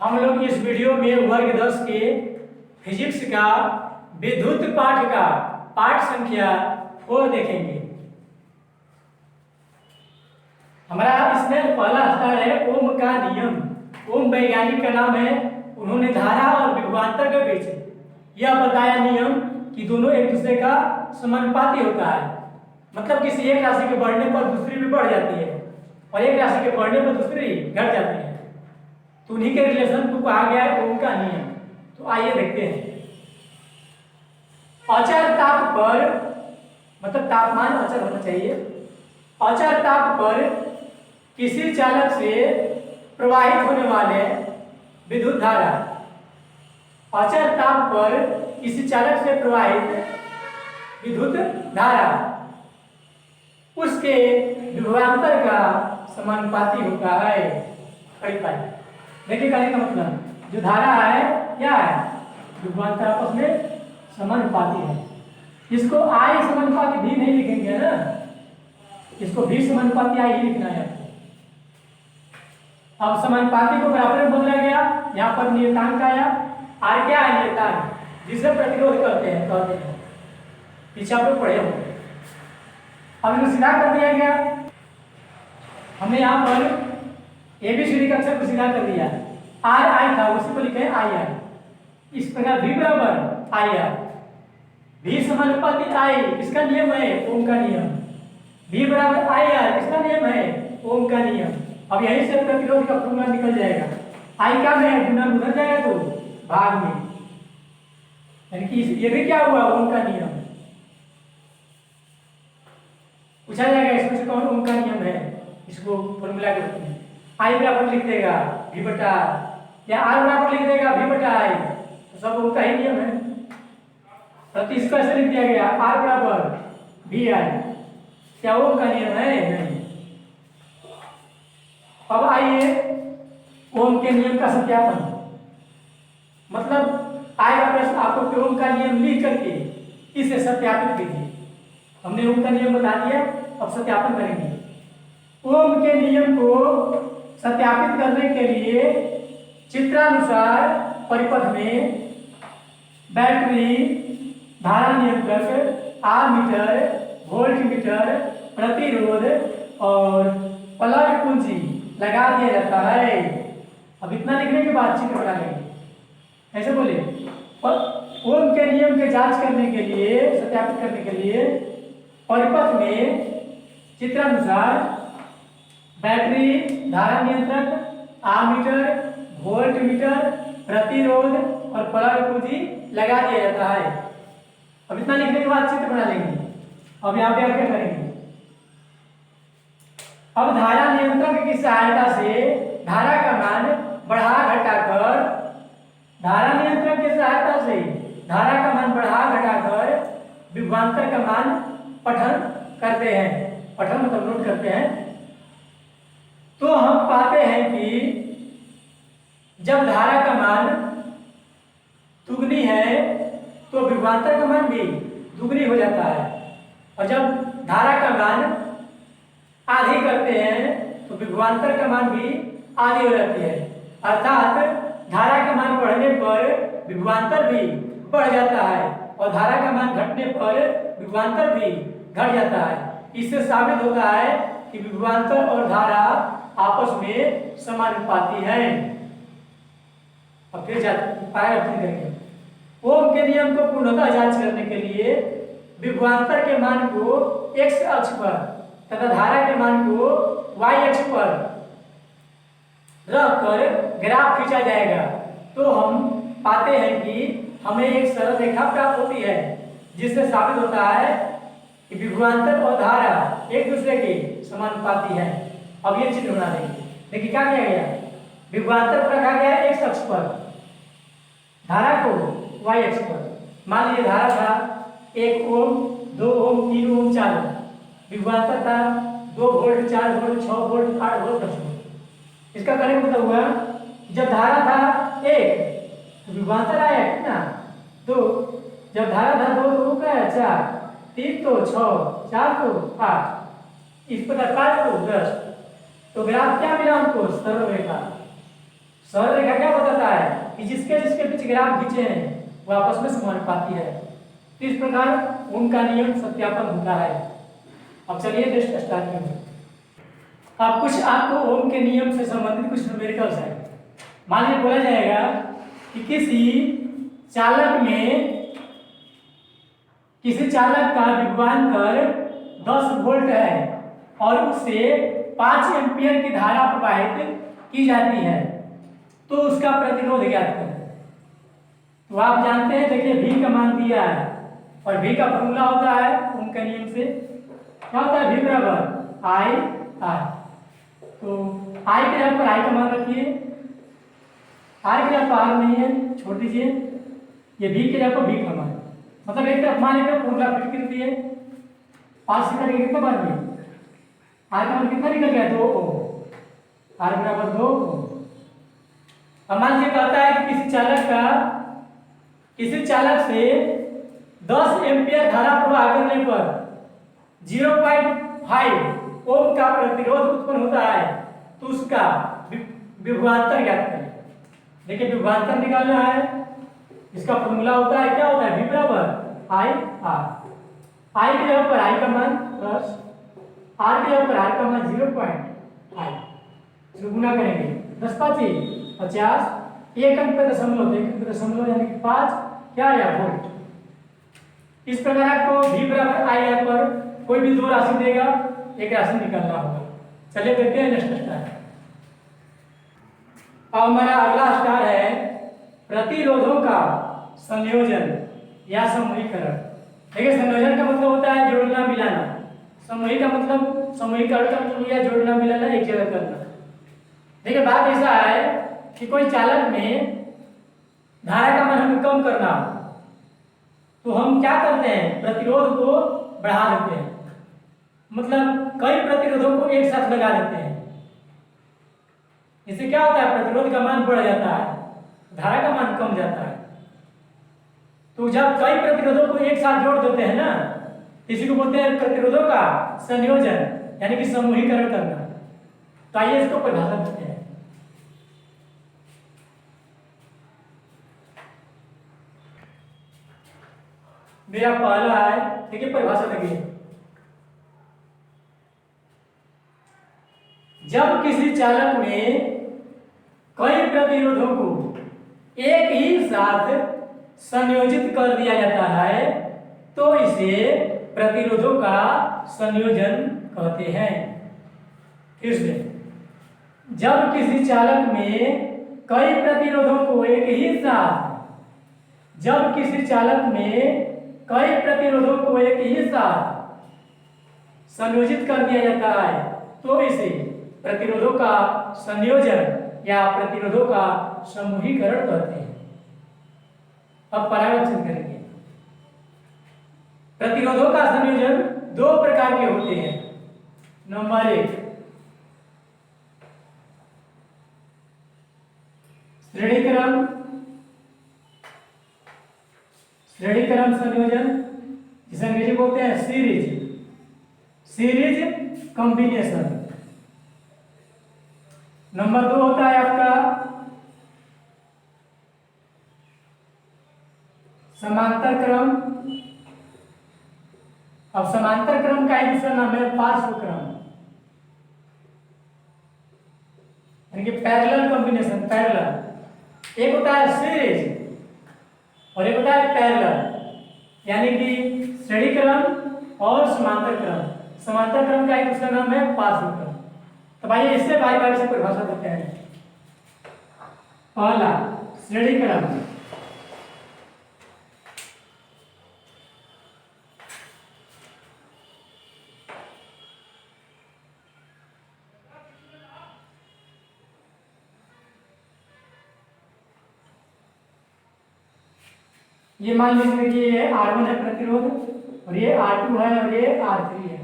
हम लोग इस वीडियो में वर्ग 10 के फिजिक्स का विद्युत पाठ का पाठ संख्या 4 देखेंगे। हमारा इसमें पहला स्टार है ओम का नियम। ओम वैज्ञानिक का नाम है, उन्होंने धारा और विभवांतर के बीच यह बताया नियम कि दोनों एक दूसरे का समानुपाती होता है। मतलब किसी एक राशि के बढ़ने पर दूसरी भी बढ़ जाती है और एक राशि के बढ़ने पर दूसरी घट जाती है। तो उन्हीं के रिलेशन को कहा गया है ओम का नियम। तो आइए देखते हैं। अचर ताप पर, मतलब तापमान अचर होना चाहिए, अचर ताप पर किसी चालक से प्रवाहित होने वाले विद्युत धारा, अचर ताप पर किसी चालक से प्रवाहित विद्युत धारा उसके विभवांतर का समानुपाती होता है। देखिए कहने का मतलब जो धारा है क्या है, विभवांतर आपस में समानुपाती है। इसको आई समानुपाती भी नहीं लिखेंगे ना, इसको भी समानुपाती आई ही लिखना है। अब समानुपाती को बराबर में बदला गया, यहाँ पर नियतांक आया। आर क्या है? नियतांक, जिसे प्रतिरोध कहते हैं। पीछे आप लोग पढ़े होंगे। अब इनको सीधा कर दिया गया। हमने यहाँ पर ABCD का अक्षर को सीधा कर दिया। आर आई था, उसी को लिखे आई आर। इस प्रकार भी बराबर आई आर, भी समानुपाती आई, इसका नियम है ओम का नियम। भी बराबर आई आर, इसका नियम है ओम का नियम। अब यहीं से प्रतिरोध का फॉर्मूला निकल जाएगा। आई क्या में गुना उधर जाएगा तो भाग में, यानी कि ये भी क्या हुआ? ओम का नियम। पूछा जाएगा इसमें से कौन ओम का नियम है, इसको फॉर्मूला के रूप में आई बराबर लिख देगा भी बटा, या आर बराबर लिख देगा भी बटा आई, तो सब ओम का ही नियम है। तो इसको ऐसे लिख दिया गया आर बराबर भी आई, क्या ओम का नियम है? नहीं। अब आइए ओम के नियम का सत्यापन, मतलब आएगा प्रश्न आपको ओम का नियम लिख करके इसे सत्यापित कीजिए। हमने ओम का नियम बता दिया, अब सत्यापन करेंगे। ओम के नियम को सत्यापित करने के लिए चित्रानुसार परिपथ में बैटरी, धारा नियंत्रक, आमीटर, वोल्टमीटर, प्रतिरोध और प्लग कुंजी लगा दिया जाता है। अब इतना लिखने के बाद चित्र बना लेंगे। ऐसे बोले ओम के नियम के जांच करने के लिए, सत्यापित करने के लिए परिपथ में चित्रानुसार बैटरी, धारा नियंत्रक, आमीटर, वोल्टमीटर, प्रतिरोध और प्लग कुंजी लगा दिया जाता है। अब इतना लिखने के बाद चित्र बना लेंगे। अब यहाँ पे क्या करेंगे? अब धारा नियंत्रक की सहायता से धारा का मान बढ़ा घटाकर, धारा नियंत्रक की सहायता से धारा का मान बढ़ा घटाकर विभवांतर का मान पठन करते हैं। पठन मतलब नोट करते हैं। तो हम पाते हैं कि जब धारा का मान दुगनी है तो विभवांतर का मान भी दुगनी हो जाता है, और जब धारा का मान आधी करते हैं तो विभवांतर का मान भी आधी हो जाती है। अर्थात धारा का मान बढ़ने पर विभवांतर भी बढ़ जाता है और धारा का मान घटने पर विभवांतर भी घट जाता है। इससे साबित होता है कि विभवांतर और धारा आपस में समानुपाती है। अब फिर करेंगे। ओम के नियम को पूर्णतः जांच करने के लिए विभवांतर के मान को x अक्ष पर तथा धारा के मान को y अक्ष पर रखकर ग्राफ खींचा जाएगा। तो हम पाते हैं कि हमें एक सरल रेखा प्राप्त होती है, जिससे साबित होता है कि विभवांतर और धारा एक दूसरे के समानुपाती है। अब ये चित्र बना देंगे। देखिए क्या किया गया? विभवांतर पर रखा गया x अक्ष पर, धारा को y अक्ष पर। मान लीजिए धारा था 1 ओम, 2 ओम, 3 ओम, 4 ओम। विभवांतर था 2 volt, 4 volt, 6 volt, 8 volt, 10 volt. इसका कहने का मतलब हुआ जब धारा था 1 तो विभवांतर आया कितना? 2। जब धारा था 2 तो वो क्या है? 4, 3 तो 6, 4 तो 8, इस प्रकार 5 तो 10। तो ग्राफ क्या मिला हमको? सरल रेखा। सरल रेखा क्या बताता है कि जिसके जिसके बीच ग्राफ खींचे हैं वो आपस में समानुपाती है। तो इस प्रकार उनका नियम सत्यापन होता है। अब चलिए नेक्स्ट स्टार्ट करें। अब कुछ आपको ओम के नियम से संबंधित कुछ न्यूमेरिकल्स है। मान लीजिए बोला जाएगा कि किसी चालक का विभवांतर 10 वोल्ट है और उससे 5 एम्पियर की धारा प्रवाहित की जाती है, तो उसका प्रतिरोध ज्ञात करें। तो आप जानते हैं, देखिए V का मान दिया है और V का फॉर्मूला होता है ओम के नियम से क्या होता है, V बराबर I R। तो I के जगह पर I का मान रखिए, R के जगह पर R नहीं है, छोड़ दीजिए, ये V के जगह पर V का मान, मतलब एक तरफ मान लेकर फॉर्मूला फिट कर दिए। 5 से करके कितना बार में R का मान कितना निकल गया, 2 ओम, R बराबर 2 ओम। अब मान लीजिए कहता है कि किसी चालक से 10 एम्पियर धारा प्रवाह करने पर 0.5 ओम का प्रतिरोध उत्पन्न होता है, तो उसका विभवांतर ज्ञात करें। देखिए विभवांतर निकालना है, इसका फॉर्मूला होता है, क्या होता है, V बराबर I R। I के जगह पर I का मान प्लस R के जगह पर R का मान 0.5, इसको गुना करेंगे 10 5 50, एक अंक पे दशमलव, एक अंक पे दशमलव यानी कि 5 क्या आया, वोल्ट। इस प्रकार आपको V बराबर I R पर कोई भी दो राशि देगा, एक राशि निकालना होगा। चलिए देखते हैं नेक्स्ट स्टार। अब हमारा अगला स्टार है प्रतिरोधों का संयोजन या समूहीकरण। देखिए संयोजन का मतलब होता है जोड़ना मिलाना, समूही का मतलब समूहीकरण का मतलब यह जोड़ना मिलाना, एक जगह करना। देखिए बात ऐसा है कि कोई चालक में धारा का मान हमें कम करना, तो हम क्या करते हैं, प्रतिरोध को बढ़ा देते हैं, मतलब कई प्रतिरोधों को एक साथ लगा देते हैं। इससे क्या होता है, प्रतिरोध का मान बढ़ जाता है, धारा का मान कम जाता है। तो जब कई प्रतिरोधों को एक साथ जोड़ देते हैं ना, इसी को बोलते हैं प्रतिरोधों का संयोजन यानी कि समूहीकरण करना। तो आइए इसको परिभाषा देते हैं। मेरा पहला है, देखिए परिभाषा देखिए, जब किसी चालक में कई प्रतिरोधों को एक ही साथ संयोजित कर दिया जाता है, तो इसे प्रतिरोधों का संयोजन कहते हैं। फिर से, जब किसी चालक में कई प्रतिरोधों को एक ही साथ जब किसी चालक में कई प्रतिरोधों को एक ही साथ संयोजित कर दिया जाता है, तो इसे प्रतिरोधों का संयोजन या प्रतिरोधों का समूहीकरण कहते हैं। अब परावर्तन करेंगे। प्रतिरोधों का संयोजन दो प्रकार के होते हैं। नंबर 1 श्रेणीक्रम संयोजन, जिसे अंग्रेजी बोलते हैं सीरीज कॉम्बिनेशन। नंबर 2 होता है आपका समांतर क्रम। अब समांतर क्रम का एक दूसरा नाम है पार्श्व क्रम, यानी कि पैरेलल कॉम्बिनेशन। पैरेलल एक होता है सीरीज और एक होता है पैरेलल, यानी कि श्रेणी क्रम और समांतर क्रम। समांतर क्रम का एक दूसरा नाम है पार्श्व क्रम। तो भाई इससे बारी बारी से परिभाषा देते हैं। पहला श्रेणी क्रम, ये मान लीजिए कि ये R1 है प्रतिरोध और ये R2 है और ये R3 है।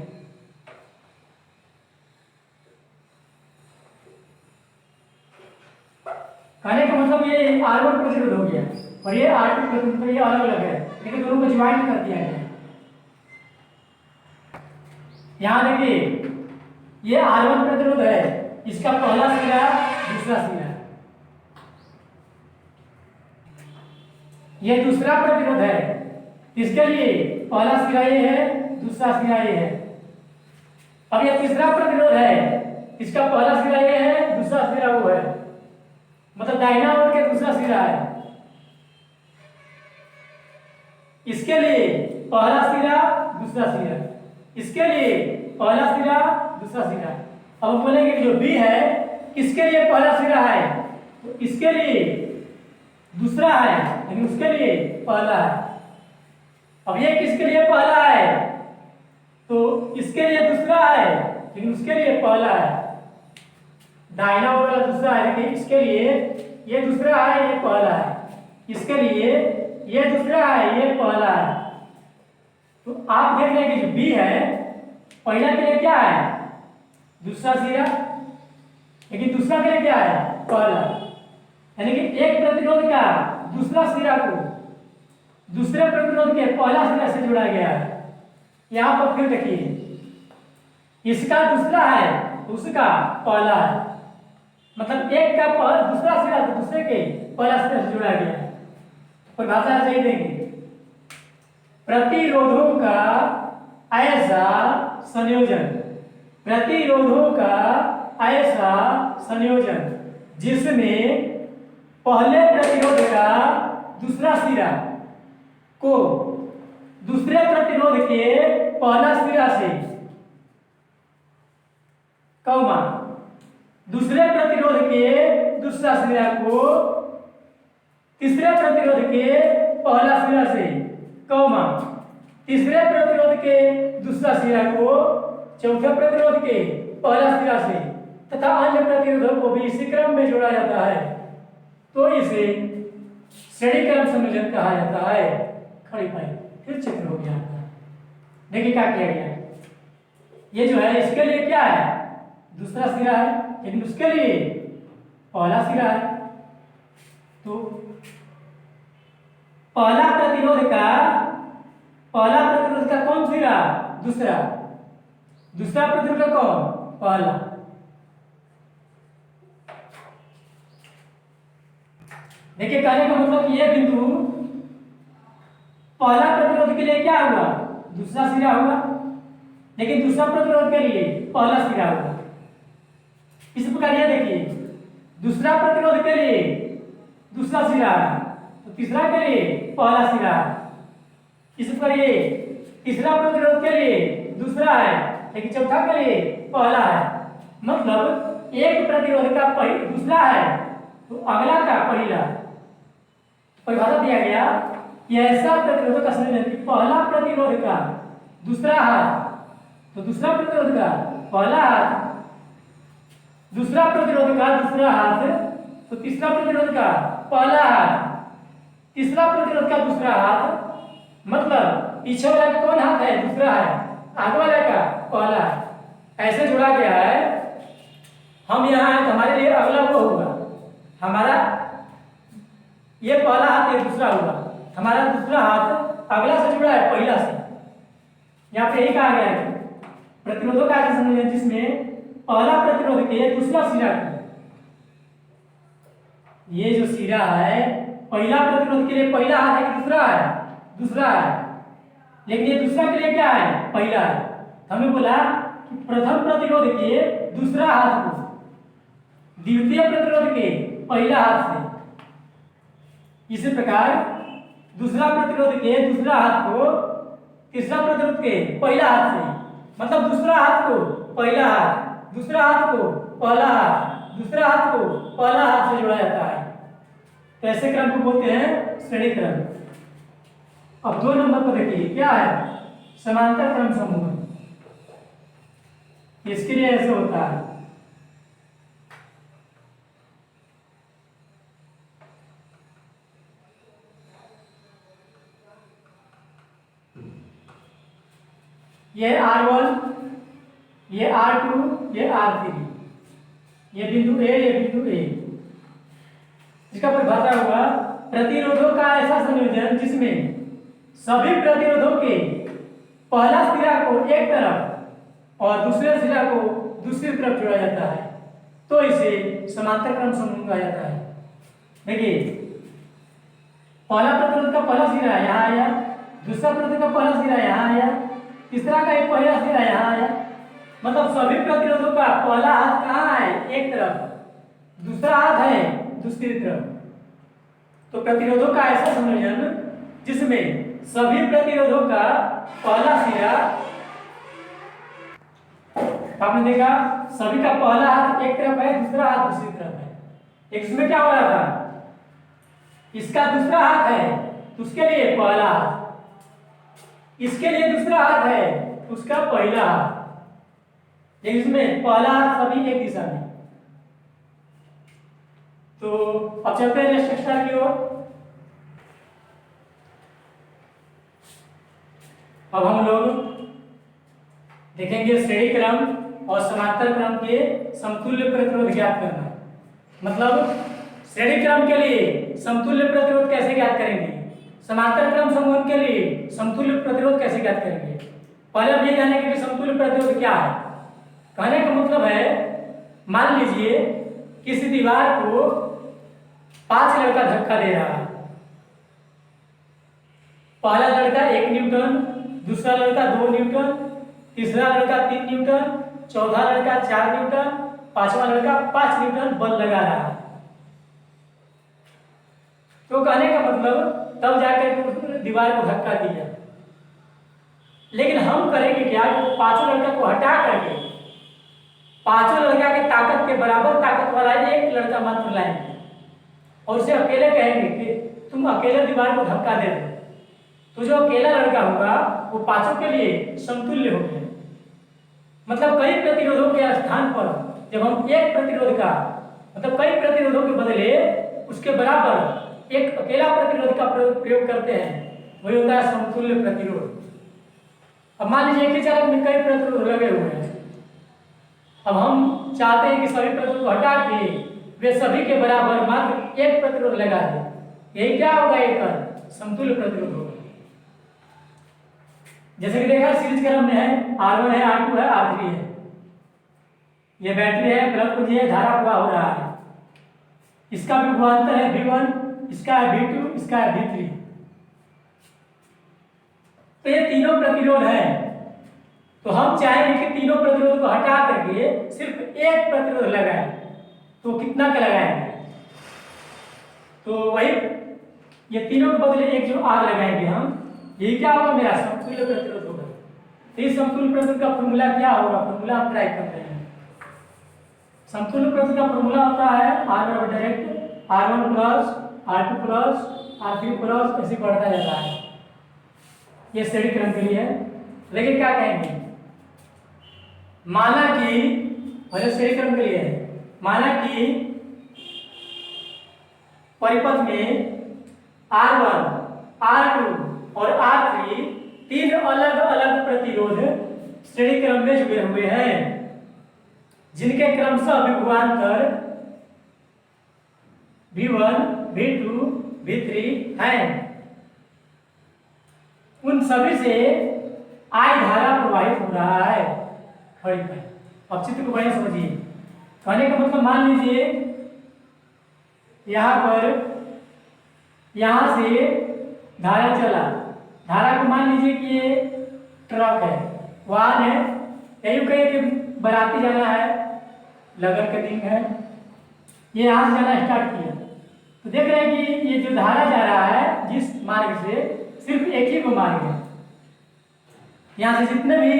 कहने का मतलब ये R1 प्रतिरोध हो गया और ये R2 प्रतिरोध, ये अलग अलग है लेकिन दोनों को ज्वाइन कर दिया गया। यहाँ देखिए ये R1 प्रतिरोध है, इसका पहला सिरा दूसरा सिरा, ये दूसरा प्रतिरोध है। इसके लिए पहला सिरा ये है, दूसरा सिरा ये है। अब ये तीसरा प्रतिरोध है, इसका पहला सिरा ये है, दूसरा सिरा वो है, मतलब दाहिना ओर के दूसरा सिरा है। इसके लिए पहला सिरा दूसरा सिरा, इसके लिए पहला सिरा दूसरा सिरा। अब बोलेंगे कि जो बी है किसके लिए पहला सिरा है, तो इसके लिए दूसरा है लेकिन उसके लिए पहला है। अब ये किसके लिए पहला है, तो इसके लिए दूसरा है लेकिन उसके लिए पहला है। दाहिना ओर वाला दूसरा है लेकिन इसके लिए ये दूसरा है, ये पहला है। इसके लिए ये दूसरा है, ये पहला है। तो आप देख रहे हैं कि जो बी है पहला के लिए क्या है, दूसरा सिरा, लेकिन दूसरा के लिए क्या है, पहला। यानी कि एक प्रतिरोध का दूसरा सिरा को दूसरे प्रतिरोध के पहला सिरा से जोड़ा गया है। यहां पर फिर देखिए, इसका दूसरा है, उसका पहला है, मतलब एक का दूसरा सिरा तो दूसरे के पहला सिरा से जोड़ा गया है। परिभाषा सही देंगे, प्रतिरोधों का ऐसा संयोजन, प्रतिरोधों का ऐसा संयोजन जिसमें पहले प्रतिरोध का दूसरा सिरा को दूसरे प्रतिरोध के पहला सिरा से, कौमा दूसरे प्रतिरोध के दूसरा सिरा को तीसरे प्रतिरोध के पहला सिरा से, कौमा तीसरे प्रतिरोध के दूसरा सिरा को चौथे प्रतिरोध के पहला सिरा से तथा अन्य प्रतिरोधों को भी इसी क्रम में जोड़ा जाता है, तो इसे श्रेणी क्रम संयोजन कहा जाता है। खड़ी पाई फिर चित्र हो गया आपका। देखिए क्या किया गया, ये जो है इसके लिए क्या है, दूसरा सिरा है लेकिन उसके लिए पहला सिरा है। तो पहला प्रतिरोध का कौन सिरा, दूसरा, दूसरा प्रतिरोध का कौन, पहला। देखिए कहने का मतलब कि यह बिंदु पहला प्रतिरोध के लिए क्या हुआ, दूसरा सिरा हुआ, लेकिन दूसरा प्रतिरोध के लिए पहला सिरा हुआ। इस प्रकार यह देखिए, दूसरा प्रतिरोध के लिए दूसरा सिरा है तो तीसरा के लिए पहला सिरा है। इस प्रकार ये तीसरा प्रतिरोध के लिए दूसरा है लेकिन चौथा के लिए पहला है, मतलब एक प्रतिरोध का दूसरा है तो अगला का पहला। परिभाषा दिया गया कि ऐसा प्रतिरोध का संयोजन कि पहला प्रतिरोध का दूसरा हाथ तो दूसरा प्रतिरोध का पहला हाथ, दूसरा प्रतिरोध का दूसरा हाथ तो तीसरा प्रतिरोध का पहला हाथ, तीसरा प्रतिरोध का दूसरा हाथ, मतलब पीछे वाला का कौन हाथ है, दूसरा है, आगे वाला का पहला है। ऐसे जोड़ा गया है। हम यहाँ हैं तो हमारे लिए अगला वो होगा, हमारा ये पहला हाथ ये दूसरा होगा, हमारा दूसरा हाथ अगला से जुड़ा है पहला से। यहाँ पे यही कहा गया है प्रतिरोधों का ऐसा संयोजन जिसमें पहला प्रतिरोध के दूसरा सिरा को, ये जो सिरा है पहला प्रतिरोध के लिए पहला हाथ है कि दूसरा है, दूसरा है, लेकिन ये दूसरा के लिए क्या है, पहला है। हमने बोला कि प्रथम प्रतिरोध के दूसरा हाथ को द्वितीय प्रतिरोध के पहला हाथ से, इसी प्रकार दूसरा प्रतिरोध के दूसरा हाथ को तीसरा प्रतिरोध के पहला हाथ से, मतलब दूसरा हाथ को पहला हाथ, दूसरा हाथ को पहला हाथ, दूसरा हाथ को पहला हाथ से जोड़ा जाता है। तो ऐसे क्रम को बोलते हैं श्रेणी क्रम। अब 2 नंबर पर देखिए क्या है, समांतर क्रम समूह। इसके लिए ऐसे होता है, ये R1, ये R2, ये R3, ये बिंदु ए, ये बिंदु ए। इसका परिभाषा होगा प्रतिरोधों का ऐसा संयोजन जिसमें सभी प्रतिरोधों के पहला सिरा को एक तरफ और दूसरे सिरा को दूसरी तरफ जोड़ा जाता है, तो इसे समांतर क्रम समूह कहा जाता है। देखिए पहला प्रतिरोध का पहला सिरा यहाँ आया, दूसरा प्रतिरोध का पहला सिरा यहाँ आया, तीसरा का एक पहला सिरा यहाँ आया। मतलब सभी प्रतिरोधों का पहला हाथ कहाँ है? एक तरफ, दूसरा हाथ है दूसरी तरफ। तो प्रतिरोधों का ऐसा संयोजन जिसमें सभी प्रतिरोधों का पहला सिरा, आपने देखा सभी का पहला हाथ एक तरफ है, दूसरा हाथ दूसरी तरफ है। इसमें क्या हो रहा था? इसका दूसरा हाथ है तो उसके लिए पहला हाथ, इसके लिए दूसरा हाथ है उसका पहला हाथ, इसमें पहला हाथ सभी एक दिशा में। तो अब चलते हैं नेक्स्ट स्टार की ओर। अब हम लोग देखेंगे श्रेणी क्रम और समांतर क्रम के समतुल्य प्रतिरोध ज्ञात करना। मतलब श्रेणी क्रम के लिए समतुल्य प्रतिरोध कैसे ज्ञात करेंगे, समांतर क्रम समूह के लिए समतुल्य प्रतिरोध कैसे ज्ञात करेंगे। पहले हम ये जानेंगे कि समतुल्य प्रतिरोध क्या है। कहने का मतलब है, मान लीजिए किसी दीवार को 5 लड़का धक्का दे रहा है। पहला लड़का 1 न्यूटन, दूसरा लड़का 2 न्यूटन, तीसरा लड़का 3 न्यूटन, चौथा लड़का 4 न्यूटन, पांचवा लड़का 5 न्यूटन बल लगा रहा है। तो कहने का मतलब तब जाकर दीवार को धक्का दिया। लेकिन हम करेंगे क्या, पांचों लड़का को हटा करके पांचों लड़का के ताकत के बराबर ताकत वाला एक लड़का मात्र लाएंगे और उसे अकेले कहेंगे कि तुम अकेले दीवार को धक्का दे दो। तो जो अकेला लड़का होगा वो पांचों के लिए समतुल्य हो गया। मतलब कई प्रतिरोधों के स्थान पर जब हम एक प्रतिरोध का मतलब कई प्रतिरोधों के बदले उसके बराबर एक अकेला प्रतिरोध का प्रयोग करते हैं, वही होता है समतुल्य प्रतिरोध। अब मान लीजिए एक ही चालक में कई प्रतिरोध लगे हुए हैं। अब हम चाहते हैं कि सभी प्रतिरोध को हटा के वे सभी के बराबर मात्र एक प्रतिरोध लगा दें। यही क्या होगा? एक समतुल्य प्रतिरोध होगा। जैसे कि देखा सीरीज क्रम में है, R1 है, R2 है, R3 है। ये बैटरी है, बल्ब को दिए धारा प्रवाह हो रहा है। इसका विभवांतर है V1, इसका है V2, इसका है V3। तो ये तीनों प्रतिरोध है। तो हम चाहेंगे कि तीनों प्रतिरोध को हटा करके सिर्फ एक प्रतिरोध लगाएं। तो कितना का लगाएंगे? तो वही ये तीनों के बदले एक जो R लगाएंगे हम, ये क्या होगा? मेरा समतुल्य प्रतिरोध होगा। तो इस समतुल्य प्रतिरोध का फॉर्मूला क्या होगा? फॉर्मूला हम ट्राई करते हैं। समतुल्य प्रतिरोध का फॉर्मूला होता है R बराबर direct R1 plus R2 plus R3 plus ऐसे बढ़ता जाता है। ये श्रेणी क्रम के लिए है। लेकिन क्या कहेंगे, माना कि पहले श्रेणी क्रम के लिए है, माना कि परिपथ में R1, R2 और R3 तीन अलग अलग प्रतिरोध श्रेणी क्रम में जुड़े हुए हैं, जिनके क्रमशः विभवांतर V1, V2, V3 हैं। उन सभी से I धारा प्रवाहित हो रहा है खड़ी पर। अब चित्र को बढ़िया समझिए। कहने का मतलब मान लीजिए यहाँ पर यहाँ से धारा चला, धारा को मान लीजिए कि ये ट्रक है, वाहन है, यही कहे कि बाराती जाना है, लगन का दिन है, ये यहाँ से जाना स्टार्ट किया। तो देख रहे हैं कि ये जो धारा जा रहा है जिस मार्ग से, सिर्फ एक ही को मार्ग है। यहाँ से जितने भी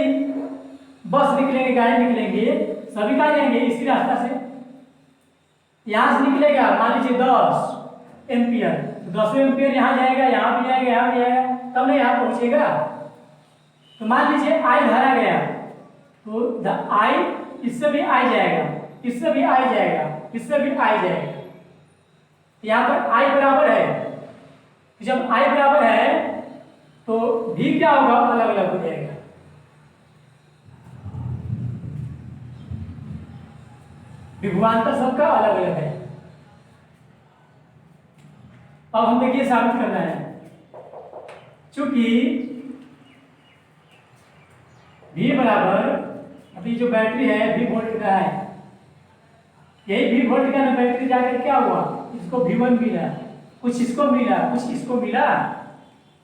बस निकलेंगे, गाड़ी निकलेंगे, सभी कहाँ जाएंगे? इसी रास्ता से। यहाँ से निकलेगा मान लीजिए 10 एम्पियर, तो 10 एम्पियर यहाँ जाएगा, यहाँ भी जाएगा, यहाँ भी जाएगा, तब नहीं यहाँ पहुँचेगा। तो मान लीजिए I धारा गया, तो I इससे भी I जाएगा, इससे भी I जाएगा, इससे भी I जाएगा। यहाँ पर I बराबर है। जब I बराबर है तो V क्या होगा? अलग अलग हो जाएगा। विभवांतर सबका अलग अलग है। अब हम देखिए साबित करना है, चूंकि V बराबर, अभी जो बैटरी है V वोल्ट का है, यही V वोल्ट का ना बैटरी जाकर क्या हुआ? इसको V1 मिला, कुछ इसको मिला, कुछ इसको मिला,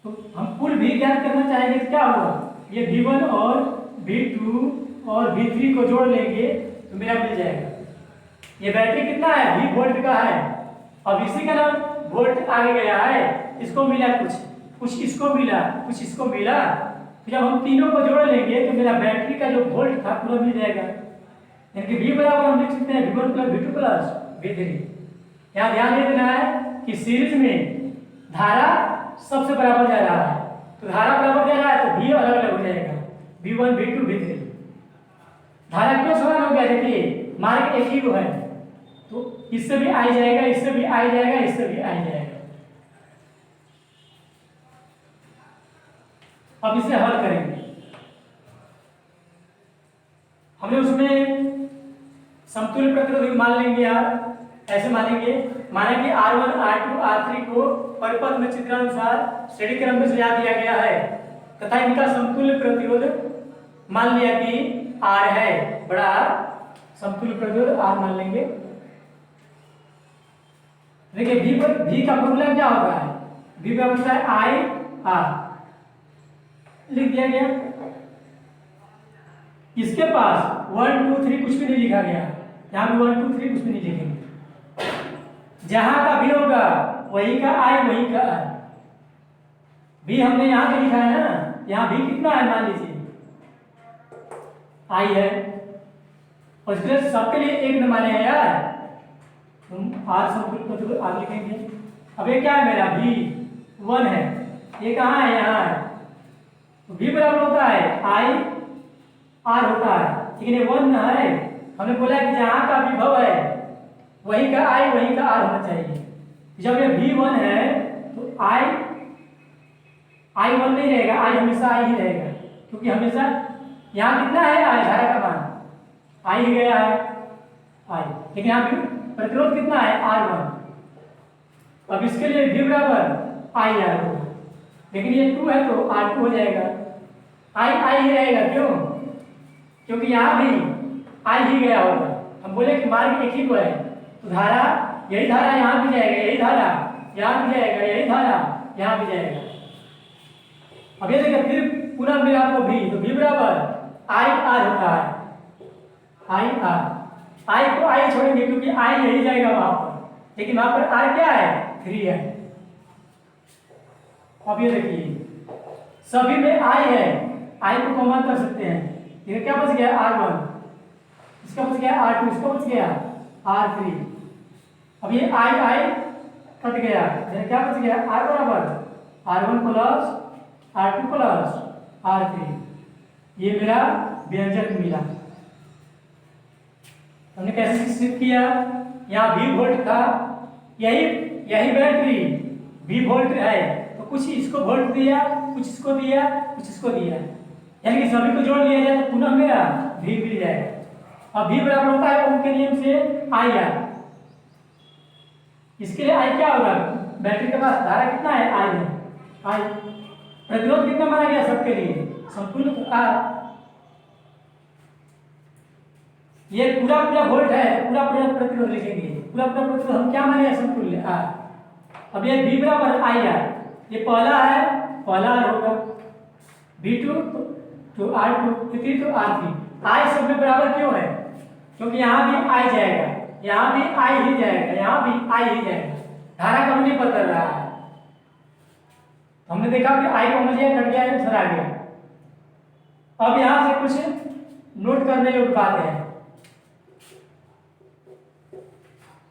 तो हम कुल भी ज्ञात करना चाहेंगे तो क्या होगा, ये V1 और V2 और V3 को जोड़ लेंगे तो मेरा मिल जाएगा। ये बैटरी कितना है, 20 वोल्ट का है। अब इसी का नाम वोल्ट आगे गया है, इसको मिला कुछ, कुछ इसको मिला, कुछ इसको मिला, तो जब हम तीनों को जोड़ लेंगे तो मेरा बैटरी का जो वोल्ट था पूरा मिल जाएगा। यानी कि V बराबर हम लिख सकते हैं V1 plus V2 plus V3। यहाँ ध्यान दे देना है कि सीरीज में धारा सबसे बराबर जा रहा है, तो धारा बराबर जा रहा है तो V अलग अलग हो जाएगा, V1 V2 V3। धारा क्यों समान हो गया, देखिए मार्ग एक ही को है, तो इससे भी आई जाएगा, इससे भी आई जाएगा, इससे भी आई जाएगा। अब इसे हल करेंगे। हमने उसमें समतुल्य प्रतिरोध मान लेंगे यार, ऐसे मानेंगे, माना कि R1 R2 R3 को परिपथ में चित्रानुसार श्रेणी क्रम में सजा दिया गया है तथा इनका समतुल्य प्रतिरोध मान लिया कि R है, बड़ा R, समतुल्य प्रतिरोध R मान लेंगे। देखिए V का फॉर्मूला क्या होगा, V का होता है I R, लिख दिया गया। इसके पास 1 2 3 कुछ भी नहीं लिखा गया, यहाँ भी 1 2 3 कुछ भी नहीं लिखेंगे, जहां का भी होगा वही का I वही का R। भी हमने यहाँ पे लिखा है ना, यहाँ भी कितना है मान लीजिए I है, और इसके सबके लिए एक न माने हैं यार, तुम R समतुल्य प्रतिरोध R लिखेंगे। अब ये क्या है मेरा V1 है, ये कहाँ है, यहाँ है, तो V बराबर होता है I R होता है, लेकिन ये 1 ना है। हमने बोला कि जहाँ का विभव है वही का I वही का R होना चाहिए। जब ये V1 है तो I1 नहीं रहेगा, I हमेशा I ही रहेगा, क्योंकि हमेशा यहाँ कितना है I, धारा का मान I ही गया है I, लेकिन यहाँ पे प्रतिरोध कितना है R1। अब इसके लिए V बराबर IR होगा, लेकिन ये 2 है तो R2 हो जाएगा, I ही रहेगा, क्यों, क्योंकि यहाँ भी I ही गया होगा। हम बोले कि मार्ग एक ही को है, तो धारा, यही धारा यहाँ भी जाएगा, यही धारा यहाँ भी जाएगा, यही धारा यहाँ भी जाएगा। अब ये देखिए फिर पुनः मिला आपको V, तो V बराबर IR होता है, IR, I को I छोड़ेंगे क्योंकि I यही जाएगा वहां पर, लेकिन वहां पर R क्या है, 3 है। अब ये देखिए सभी में I है, I को कॉमन कर सकते हैं, ये क्या बच गया R1, इसका बच गया R2, इसका बच गया R3। अब ये I कट गया, ये क्या बच गया R बराबर R1 plus R2 plus R3, ये मेरा व्यंजक मिला। हमने कैसे सिद्ध किया, यहाँ V वोल्ट था, यही बैटरी V वोल्ट है, तो कुछ इसको वोल्ट दिया, कुछ इसको दिया, कुछ इसको दिया, यानी कि सभी को जोड़ लिया जाए तो पुनः मेरा V मिल जाएगा। अब V बराबर होता है ओम के नियम से IR। इसके लिए I क्या होगा, बैटरी के पास धारा कितना है I है, I प्रतिरोध कितना माना गया सबके लिए, समतुल्य R। ये पूरा वोल्ट है, पूरा प्रतिरोध लिखेंगे, पूरा प्रतिरोध हम क्या माने, समतुल्य R। अब ये V बराबर IR, ये पहला है, पहला R होगा, V2 तो R2, V3 तो R3। I सब में बराबर क्यों है, क्योंकि यहाँ भी I जाएगा, यहाँ भी I ही जाएगा, यहाँ भी I ही जाएगा, धारा कम नहीं बदल रहा है। हमने देखा कि I को मुझे कट गया, आंसर आ गया। अब यहाँ से कुछ नोट करने योग्य बात है,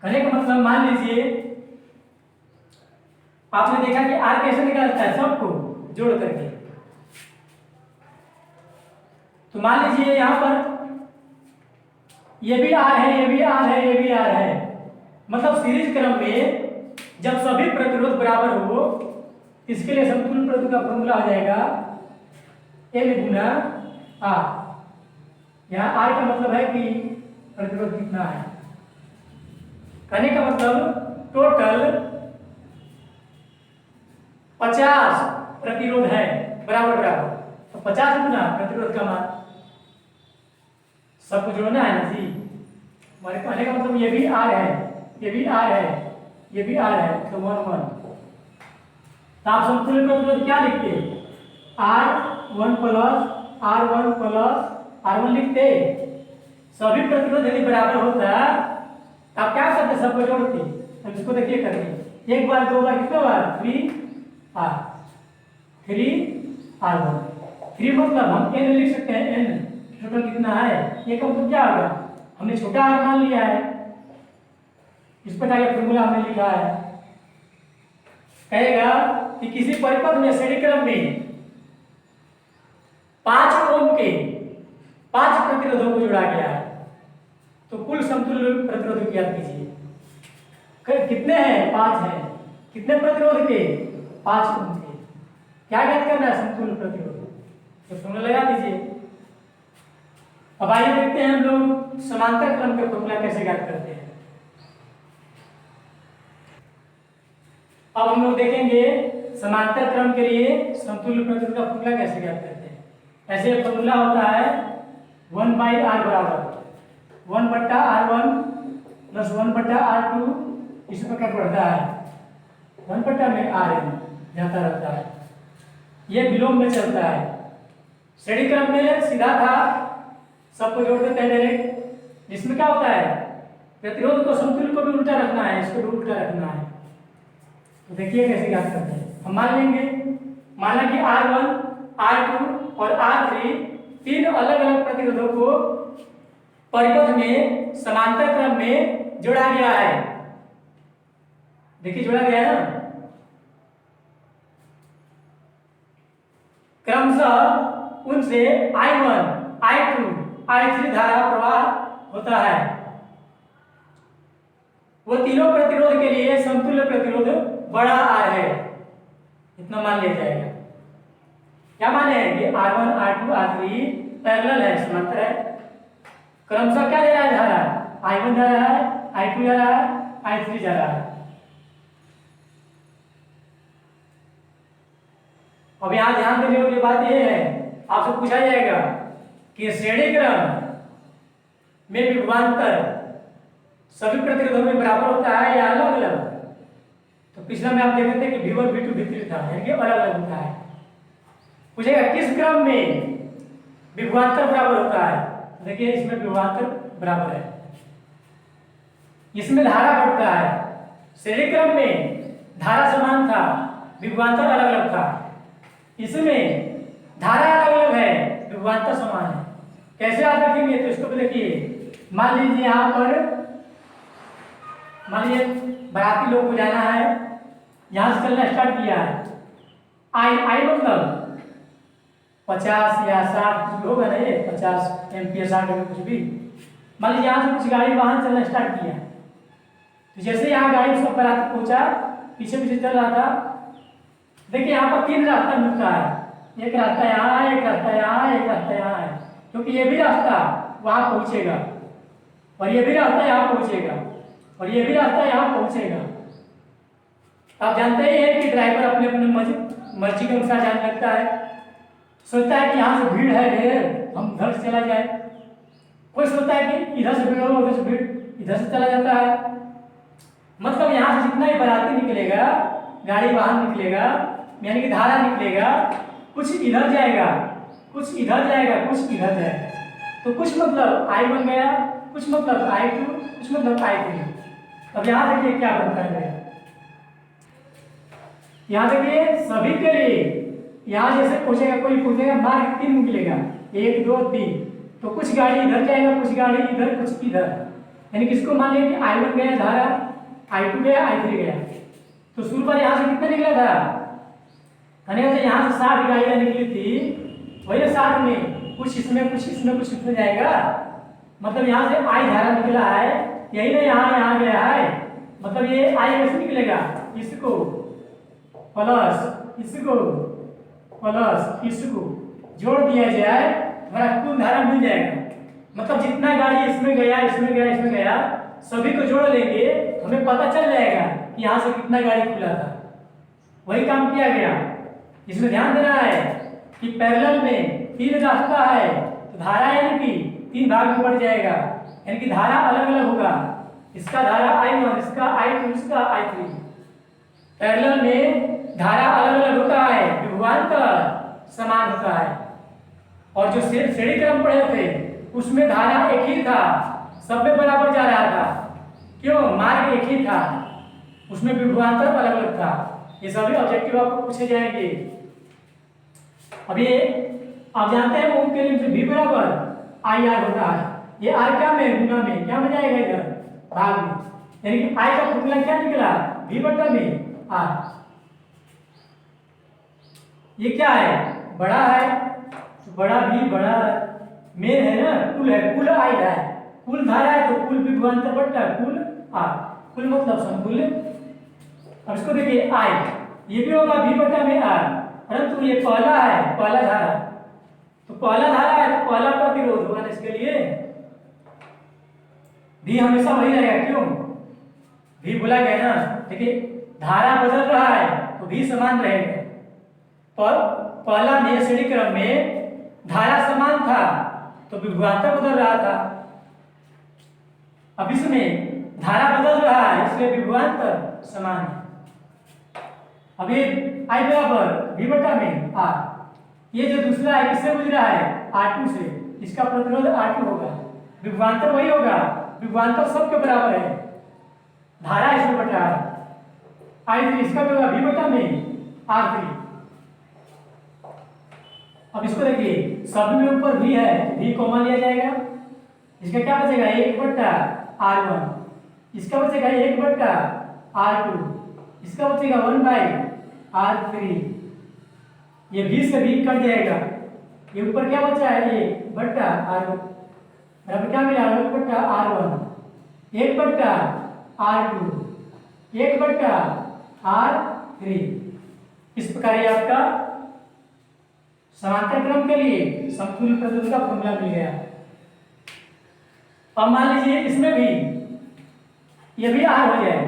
कहने का मतलब मान लीजिए आपने देखा कि R कैसे निकालता है, सबको जोड़ करके, तो मान लीजिए यहाँ पर ये भी R है, ये भी R है, ये भी R है, मतलब सीरीज क्रम में जब सभी प्रतिरोध बराबर हो, इसके लिए समतुल्य प्रतिरोध का फॉर्मूला आ जाएगा L गुना R। यहाँ R का मतलब है कि प्रतिरोध कितना है, कहने का मतलब टोटल 50 प्रतिरोध है बराबर बराबर, तो 50 गुना प्रतिरोध का मान, सबको जोड़ना है ना जी। हमारे कहने का मतलब ये भी R है, ये भी R है, ये भी R है, तो 1 1 तो आप समतुल्य प्रतिरोध क्या लिखते? R1 plus R1 plus R1 लिखते। सभी प्रतिरोध यदि बराबर होता तो आप क्या करते? सबको जोड़ते। अब इसको देखिए करके, एक बार, दो बार, कितने बार? 3R1। 3 मतलब हम n लिख सकते हैं, n टोटल कितना है? ये का मतलब क्या होगा? हमने छोटा r मान लिया है, इस प्रकार का फॉर्मूला हमने लिखा है। कहेगा कि किसी परिपथ में श्रेणी क्रम में 5 ओम के 5 प्रतिरोधों को जोड़ा गया है, तो कुल समतुल्य प्रतिरोध ज्ञात कीजिए। कितने हैं? 5 हैं। कितने प्रतिरोध के? 5 ओम के। क्या ज्ञात करना है? समतुल्य प्रतिरोध। तो फॉर्मूला लगा दीजिए। अब आइए देखते हैं हम लोग समांतर क्रम के फॉर्मूला कैसे ज्ञात करते हैं। अब हम लोग देखेंगे समांतर क्रम के लिए समतुल्य प्रतिरोध का फॉर्मूला कैसे ज्ञात करते हैं। ऐसे फॉर्मूला होता है 1/r बराबर 1/r1 प्लस 1/r2, इस प्रकार बढ़ता है 1 में rn जाता रहता है। यह विलोम में चलता है। श्रेणी क्रम में सीधा था, सबको जोड़ देते हैं डायरेक्ट। इसमें क्या होता है? प्रतिरोध को समतुल्य को भी उल्टा रखना है, इसको भी उल्टा रखना है। तो देखिए कैसे ज्ञात करते हैं। हम मान लेंगे, माना कि R1, R2 और R3 तीन अलग अलग प्रतिरोधों को परिपथ में समांतर क्रम में जोड़ा गया है। देखिए जोड़ा गया है ना। क्रमशः उनसे I1, I2, I3 धारा प्रवाह होता है। वो तीनों प्रतिरोध के लिए समतुल्य प्रतिरोध बड़ा R है, इतना मान लिया जाएगा। क्या माने? कि R1, R2, R3 पैरेलल है, समांतर है। क्रमशः क्या दे रहा है? धारा I1 जा रहा है, I2 जा रहा है, I3 जा रहा है। अब यहां ध्यान देने वाली बात यह है, आपसे पूछा जाएगा कि श्रेणी क्रम में विभवांतर सभी प्रतिरोधों में बराबर होता है या अलग अलग? तो पिछला में आप देखते थे कि V1, V2, V3 था, यानी कि अलग अलग होता है। पूछेगा किस क्रम में विभवांतर बराबर होता है? देखिए इसमें विभवांतर बराबर है, इसमें धारा बढ़ता है। श्रेणी क्रम में धारा समान था, विभवांतर अलग अलग था। इसमें धारा अलग अलग है, विभवांतर समान है। कैसे आप देखेंगे? तो इसको भी देखिए। मान लीजिए यहाँ पर, मान लीजिए बाराती लोग को जाना है, यहाँ से चलना स्टार्ट किया है। आई मतलब 50 या 60 कुछ होगा ना, ये 50 एम्पियर 60 एम्पियर कुछ भी। मान लीजिए यहाँ से कुछ गाड़ी वाहन चलना स्टार्ट किया, तो जैसे यहाँ गाड़ी सब बाराती पहुंचा, पीछे पीछे चल रहा था। देखिए यहाँ पर 3 रास्ता मिलता है, एक रास्ता यहाँ है, एक रास्ता यहाँ है, एक रास्ता यहाँ है। क्योंकि ये भी रास्ता वहां पहुंचेगा, और ये भी रास्ता यहाँ पहुंचेगा, और ये भी रास्ता यहाँ पहुंचेगा। आप जानते ही हैं कि ड्राइवर अपने अपने मर्जी के अनुसार जाने लगता है। सोचता है कि यहाँ से भीड़ है ढेर, हम उधर से चला जाए। कोई सोचता है कि इधर से भीड़ हो, उधर से भीड़, इधर से चला जाता है। मतलब यहाँ से जितना ही बाराती निकलेगा, गाड़ी वाहन निकलेगा, यानी कि धारा निकलेगा, कुछ इधर जाएगा, कुछ इधर जाएगा, कुछ इधर जाएगा। तो कुछ मतलब I1 गया, कुछ मतलब I2, कुछ मतलब I3। अब यहाँ देखिए क्या बनता है। यहाँ देखिए सभी के लिए, यहाँ जैसे पूछेगा, कोई पूछेगा मार्ग 3 निकलेगा, 1, 2, 3, तो कुछ गाड़ी इधर जाएगा, कुछ गाड़ी इधर, कुछ इधर। यानी किसको मान लिया कि I1 गया धारा, I2 गया, I3 गया। तो शुरू पर यहाँ से कितना निकला था? यहाँ से 60 गाड़ियां निकली थी, वही 60 में कुछ इसमें, कुछ इसमें, कुछ इसमें जाएगा। मतलब यहाँ से I धारा निकला है, यही ना यहाँ गया है। मतलब ये I कैसे निकलेगा? इसको प्लस इसको प्लस इसको जोड़ दिया जाए, हमारा कुल धारा मिल जाएगा। मतलब जितना गाड़ी इसमें गया, इसमें गया, इसमें गया, सभी को जोड़ लेंगे, हमें पता चल जाएगा कि यहाँ से कितना गाड़ी खुला था। वही काम किया गया। इसमें ध्यान देना है कि पैरेलल में 3 रास्ता है, तो धारा यानी कि 3 भाग में बढ़ जाएगा, यानी कि धारा अलग अलग होगा। इसका धारा I1, इसका I2, इसका I3। पैरेलल में धारा अलग अलग होता है, विभवांतर समान होता है। और जो श्रेणी क्रम पढ़े थे उसमें धारा एक ही था, सब में बराबर जा रहा था। क्यों? मार्ग एक ही था, उसमें विभवांतर अलग अलग था। ये सभी ऑब्जेक्टिव आपको पूछे जाएंगे। अभी आप जानते हैं ओम के लिए भी बराबर आई आर होता है। ये आर क्या में गुना में क्या में जाएगा इधर भाग में, यानी कि आई का फॉर्मूला क्या निकला v बटा में आर। ये क्या है? बड़ा है तो बड़ा भी बड़ा में है ना, कुल है, कुल आई है, कुल धारा है तो कुल विभवांतर बटा कुल आर, कुल मतलब समकुल्य। अब इसको देखिए आई, ये भी होगा v बटा में आर, परंतु ये पहला है, पहला धारा, तो पहला धारा है तो पहला प्रतिरोध होगा, इसके लिए भी हमेशा वही रहेगा। क्यों? भी बोला गया ना, देखिए धारा बदल रहा है तो भी समान रहेगा। पर पहला में श्रेणी क्रम में धारा समान था तो विभवांतर बदल रहा था। अब इसमें धारा बदल रहा है इसलिए विभवांतर समान है। अभी आई बराबर v बटा में आर, ये जो दूसरा है किससे गुजरा है? R2 से, इसका प्रतिरोध R2 होगा, विभवांतर वही होगा, विभवांतर सबके बराबर है, धारा इसमें बट रहा है। I3 इसका भी होगा v बटा में R3। अब इसको देखिए सब में ऊपर v है, v कॉमन लिया जाएगा, इसका क्या बचेगा 1 बटा R1, इसका बचेगा 1 बटा R2, इसका बचेगा 1 बाई R3, ये v से v कट जाएगा, ये ऊपर क्या बचा है 1 बटा R1, अब क्या मिला 1 बटा R1, 1 बटा R2, 1 बटा R3। इस प्रकार ये आपका समांतर क्रम के लिए समतुल्य प्रतिरोध का फॉर्मूला मिल गया। अब मान लीजिए इसमें भी ये भी R हो जाए,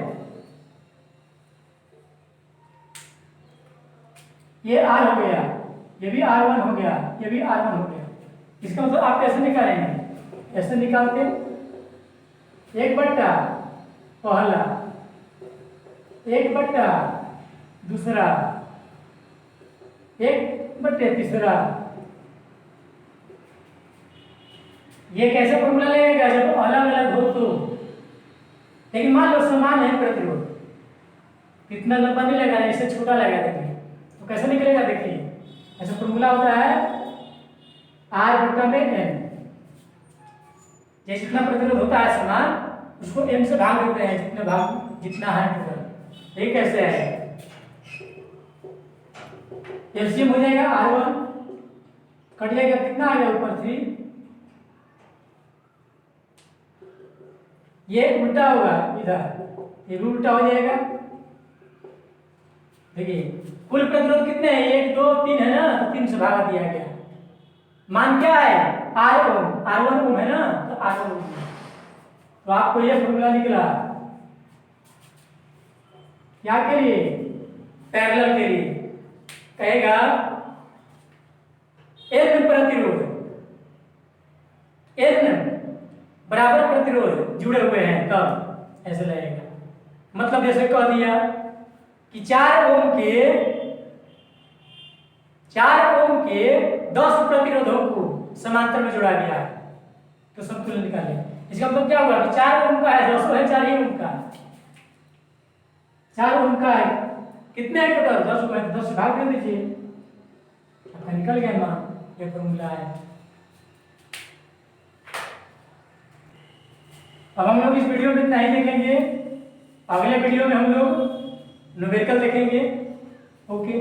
ये R हो गया, ये भी R1 हो गया, ये भी R1 हो गया। इसका मतलब आप कैसे निकालेंगे? ऐसे निकालते 1 बटा पहला, 1 बटा दूसरा, 1 बटे तीसरा। ये कैसे फॉर्मूला लगेगा? जब अलग अलग हो तो, लेकिन मान लो समान है प्रतिरोध, कितना लंबा नहीं लगा, इससे छोटा लगा, देखिए तो कैसे निकलेगा? देखिए ऐसा फॉर्मूला होता है R बटा में M, ये जितना प्रतिरोध होता है समान उसको M से भाग देते हैं, जितने भाग जितना है टोटल। ये कैसे है? एलसीएम हो जाएगा R1 कट जाएगा, कितना आएगा ऊपर 3, ये उल्टा होगा इधर, ये भी उल्टा हो जाएगा। देखिए कुल प्रतिरोध कितने हैं? 1 2 3 है ना, तो 3 से भाग दिया गया। मान क्या है? R ओम, R1 ओम है ना, तो R1 ओम। तो आपको ये फॉर्मूला निकला क्या के लिए? पैरेलल के लिए। कहेगा n प्रतिरोध, n बराबर प्रतिरोध जुड़े हुए हैं तब ऐसे लगेगा। मतलब जैसे कह दिया कि 4 ओम के 10 प्रतिरोधों को समांतर में जोड़ा गया है तो समतुल्य निकालें। इसका मतलब क्या होगा कि 4 ओम का है, 200 है, 4 ही ओम का, 4 ओम का है, कितने है टोटल? 10 हुआ, 10 भाग दे दीजिए, आपका निकल गया मान, ये फॉर्मूला है। अब हम लोग इस वीडियो में इतना ही देखेंगे, अगले वीडियो में हम लोग न्यूमेरिकल देखेंगे। ओके।